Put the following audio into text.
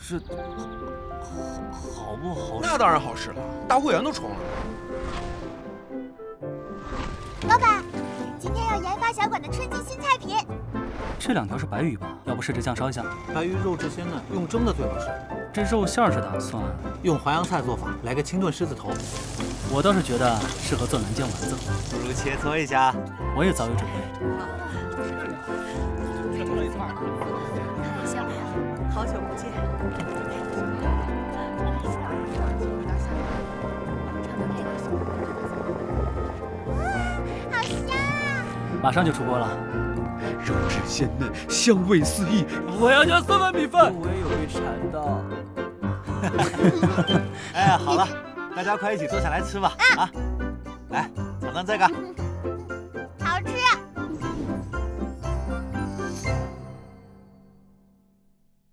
这好不好使？那当然好使了，大会员都充了。老板，今天要研发小馆的春季新菜品。这2条是白鱼吧？要不试着酱烧一下？白鱼肉质鲜嫩，用蒸的最好吃。这肉馅儿是打算用淮扬菜做法，来个清炖狮子头。我倒是觉得适合做南煎丸子，不如切磋一下。我也早有准备。好久不见。好香啊！马上就出锅了，肉质鲜嫩，香味四溢。我要加3碗米饭。我也有被馋到。哎，好了，大家快一起坐下来吃吧。啊，来尝尝这个。